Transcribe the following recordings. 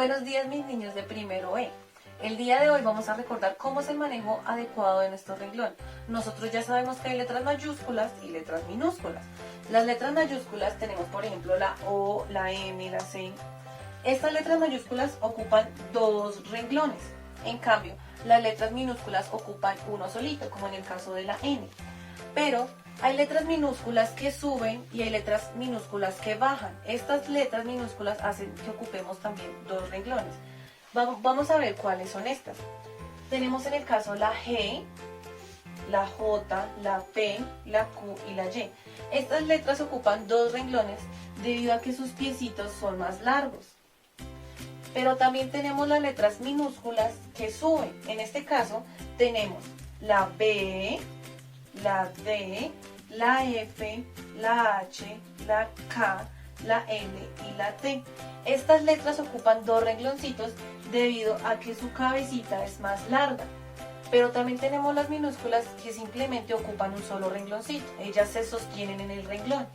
Buenos días mis niños de primero E. El día de hoy vamos a recordar cómo es el manejo adecuado de nuestro renglón. Nosotros ya sabemos que hay letras mayúsculas y letras minúsculas. Las letras mayúsculas tenemos por ejemplo la O, la M, la C. Estas letras mayúsculas ocupan dos renglones. En cambio, las letras minúsculas ocupan uno solito, como en el caso de la N. Pero hay letras minúsculas que suben y hay letras minúsculas que bajan. Estas letras minúsculas hacen que ocupemos también dos renglones. Vamos a ver cuáles son estas. Tenemos en el caso la G, la J, la P, la Q y la Y. Estas letras ocupan dos renglones debido a que sus piecitos son más largos. Pero también tenemos las letras minúsculas que suben. En este caso tenemos la B, la D, la F, la H, la K, la L y la T. Estas letras ocupan dos rengloncitos debido a que su cabecita es más larga. Pero también tenemos las minúsculas que simplemente ocupan un solo rengloncito. Ellas se sostienen en el renglón.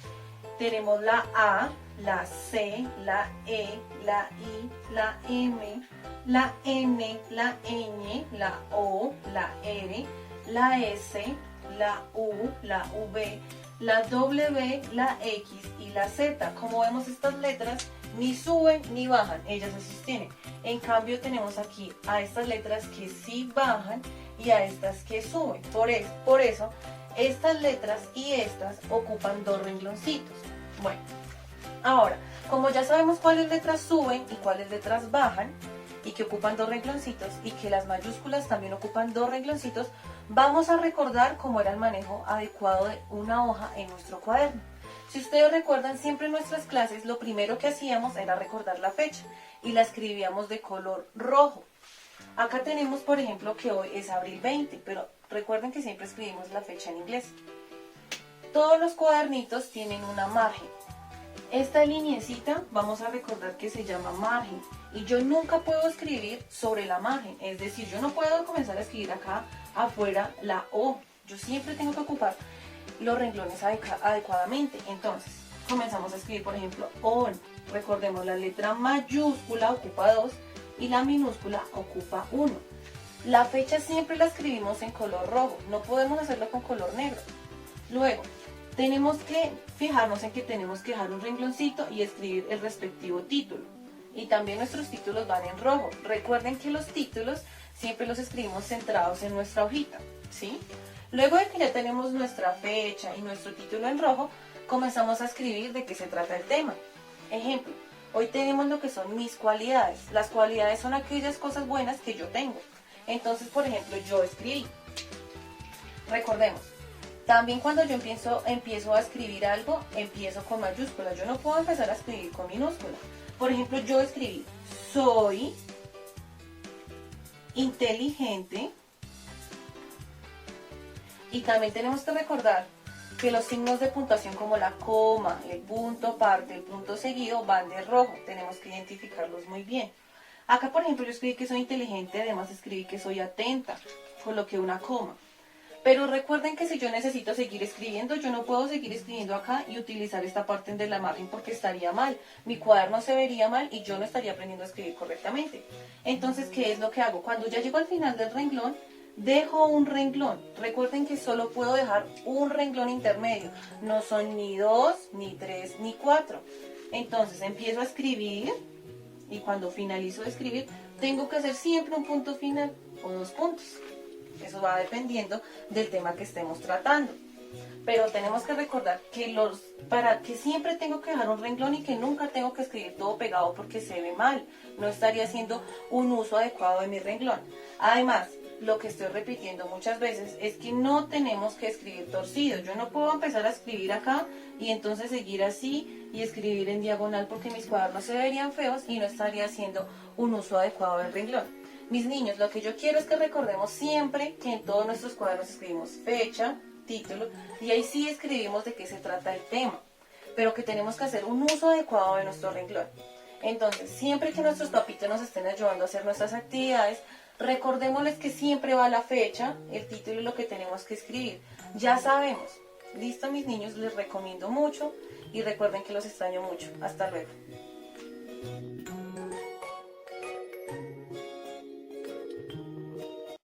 Tenemos la A, la C, la E, la I, la M, la N, la Ñ, la O, la R, la S, la U, la V, la W, la X y la Z. Como vemos, estas letras ni suben ni bajan, ellas se sostienen. En cambio tenemos aquí a estas letras que sí bajan y a estas que suben. Por eso estas letras y estas ocupan dos rengloncitos. Bueno, ahora, como ya sabemos cuáles letras suben y cuáles letras bajan, y que ocupan dos rengloncitos, y que las mayúsculas también ocupan dos rengloncitos, vamos a recordar cómo era el manejo adecuado de una hoja en nuestro cuaderno. Si ustedes recuerdan, siempre en nuestras clases lo primero que hacíamos era recordar la fecha, y la escribíamos de color rojo. Acá tenemos, por ejemplo, que hoy es abril 20, pero recuerden que siempre escribimos la fecha en inglés. Todos los cuadernitos tienen una margen. Esta lineecita vamos a recordar que se llama margen y yo nunca puedo escribir sobre la margen, es decir, yo no puedo comenzar a escribir acá afuera la O, yo siempre tengo que ocupar los renglones adecuadamente. Entonces comenzamos a escribir, por ejemplo, ON. Recordemos, la letra mayúscula ocupa 2 y la minúscula ocupa 1. La fecha siempre la escribimos en color rojo, no podemos hacerlo con color negro. Luego tenemos que fijarnos en que tenemos que dejar un rengloncito y escribir el respectivo título. Y también nuestros títulos van en rojo. Recuerden que los títulos siempre los escribimos centrados en nuestra hojita, ¿sí? Luego de que ya tenemos nuestra fecha y nuestro título en rojo, comenzamos a escribir de qué se trata el tema. Ejemplo, hoy tenemos lo que son mis cualidades. Las cualidades son aquellas cosas buenas que yo tengo. Entonces, por ejemplo, yo escribí. Recordemos. También cuando yo empiezo a escribir algo, empiezo con mayúsculas. Yo no puedo empezar a escribir con minúsculas. Por ejemplo, yo escribí, soy inteligente. Y también tenemos que recordar que los signos de puntuación como la coma, el punto aparte, el punto seguido van de rojo. Tenemos que identificarlos muy bien. Acá, por ejemplo, yo escribí que soy inteligente, además escribí que soy atenta. Coloqué una coma. Pero recuerden que si yo necesito seguir escribiendo, yo no puedo seguir escribiendo acá y utilizar esta parte de la margen porque estaría mal. Mi cuaderno se vería mal y yo no estaría aprendiendo a escribir correctamente. Entonces, ¿qué es lo que hago? Cuando ya llego al final del renglón, dejo un renglón. Recuerden que solo puedo dejar un renglón intermedio. No son ni 2, ni 3, ni 4. Entonces, empiezo a escribir y cuando finalizo de escribir, tengo que hacer siempre un punto final o 2 puntos. Eso va dependiendo del tema que estemos tratando. Pero tenemos que recordar que para que siempre tengo que dejar un renglón y que nunca tengo que escribir todo pegado porque se ve mal. No estaría haciendo un uso adecuado de mi renglón. Además, lo que estoy repitiendo muchas veces es que no tenemos que escribir torcido. Yo no puedo empezar a escribir acá y entonces seguir así y escribir en diagonal porque mis cuadernos se verían feos y no estaría haciendo un uso adecuado del renglón. Mis niños, lo que yo quiero es que recordemos siempre que en todos nuestros cuadernos escribimos fecha, título, y ahí sí escribimos de qué se trata el tema, pero que tenemos que hacer un uso adecuado de nuestro renglón. Entonces, siempre que nuestros papitos nos estén ayudando a hacer nuestras actividades, recordémosles que siempre va la fecha, el título y lo que tenemos que escribir. Ya sabemos. Listo, mis niños, les recomiendo mucho y recuerden que los extraño mucho. Hasta luego.